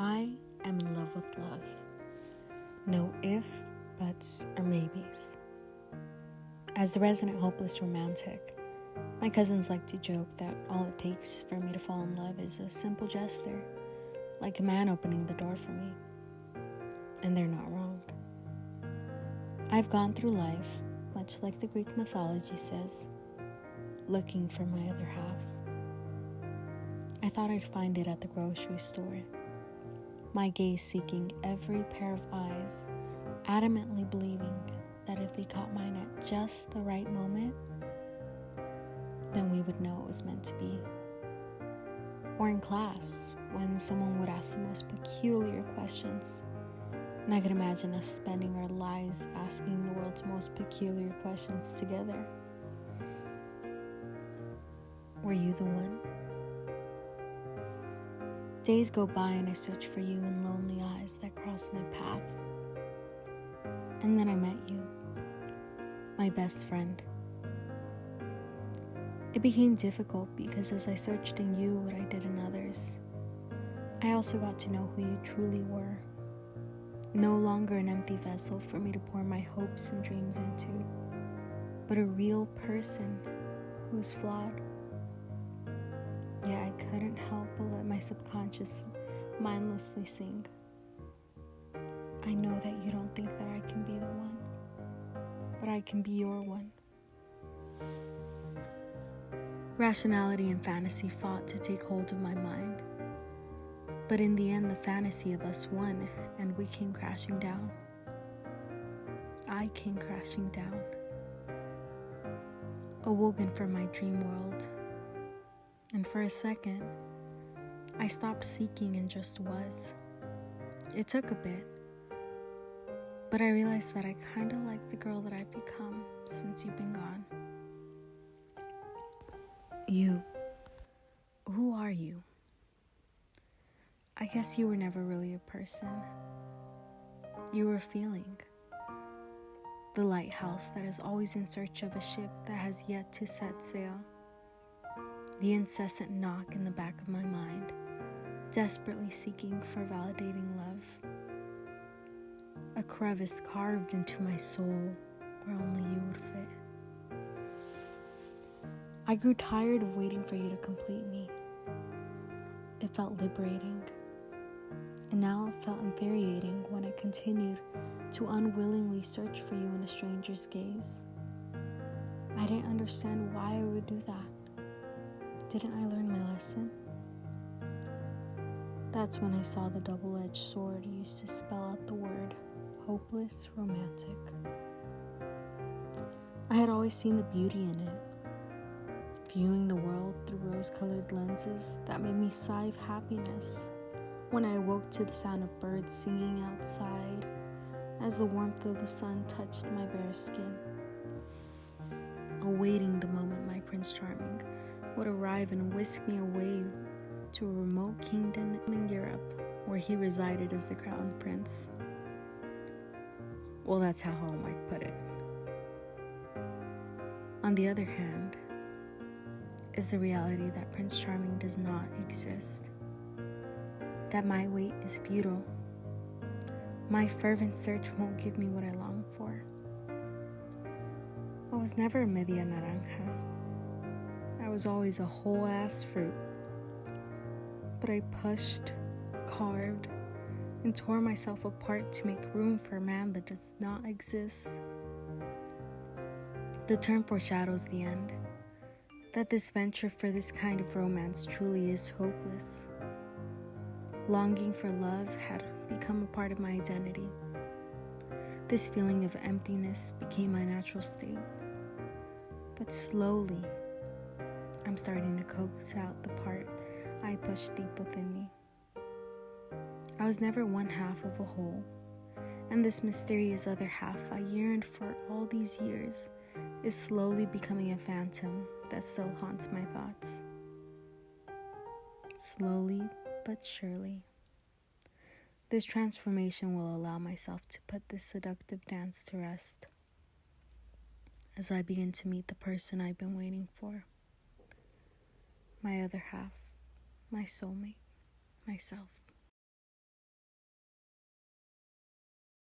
I am in love with love. No if, buts, or maybes. As the resident hopeless romantic, my cousins like to joke that all it takes for me to fall in love is a simple gesture, like a man opening the door for me. And they're not wrong. I've gone through life, much like the Greek mythology says, looking for my other half. I thought I'd find it at the grocery store, my gaze seeking every pair of eyes, adamantly believing that if they caught mine at just the right moment, then we would know it was meant to be. Or in class, when someone would ask the most peculiar questions, and I could imagine us spending our lives asking the world's most peculiar questions together. Were you the one? Days go by and I search for you in lonely eyes that cross my path. And then I met you, my best friend. It became difficult because as I searched in you what I did in others, I also got to know who you truly were. No longer an empty vessel for me to pour my hopes and dreams into, but a real person who's flawed. Yet I couldn't help but let my subconscious mindlessly sing. I know that you don't think that I can be the one, but I can be your one. Rationality and fantasy fought to take hold of my mind, but in the end the fantasy of us won and we came crashing down. I came crashing down, awoken from my dream world. And for a second, I stopped seeking and just was. It took a bit, but I realized that I kinda like the girl that I've become since you've been gone. You. Who are you? I guess you were never really a person. You were a feeling. The lighthouse that is always in search of a ship that has yet to set sail. The incessant knock in the back of my mind, desperately seeking for validating love. A crevice carved into my soul where only you would fit. I grew tired of waiting for you to complete me. It felt liberating, and now it felt infuriating when I continued to unwillingly search for you in a stranger's gaze. I didn't understand why I would do that. Didn't I learn my lesson? That's when I saw the double-edged sword used to spell out the word hopeless romantic. I had always seen the beauty in it, viewing the world through rose-colored lenses that made me sigh of happiness when I awoke to the sound of birds singing outside as the warmth of the sun touched my bare skin, awaiting the moment my Prince Charming would arrive and whisk me away to a remote kingdom in Europe where he resided as the crown prince. Well, that's how Hallmark put it. On the other hand, is the reality that Prince Charming does not exist, that my wait is futile. My fervent search won't give me what I long for. I was never a media naranja. I was always a whole-ass fruit. But I pushed, carved, and tore myself apart to make room for a man that does not exist. The term foreshadows the end, that this venture for this kind of romance truly is hopeless. Longing for love had become a part of my identity. This feeling of emptiness became my natural state. But slowly, I'm starting to coax out the part I pushed deep within me. I was never one half of a whole, and this mysterious other half I yearned for all these years is slowly becoming a phantom that still haunts my thoughts. Slowly but surely, this transformation will allow myself to put this seductive dance to rest as I begin to meet the person I've been waiting for. My other half, my soulmate, myself.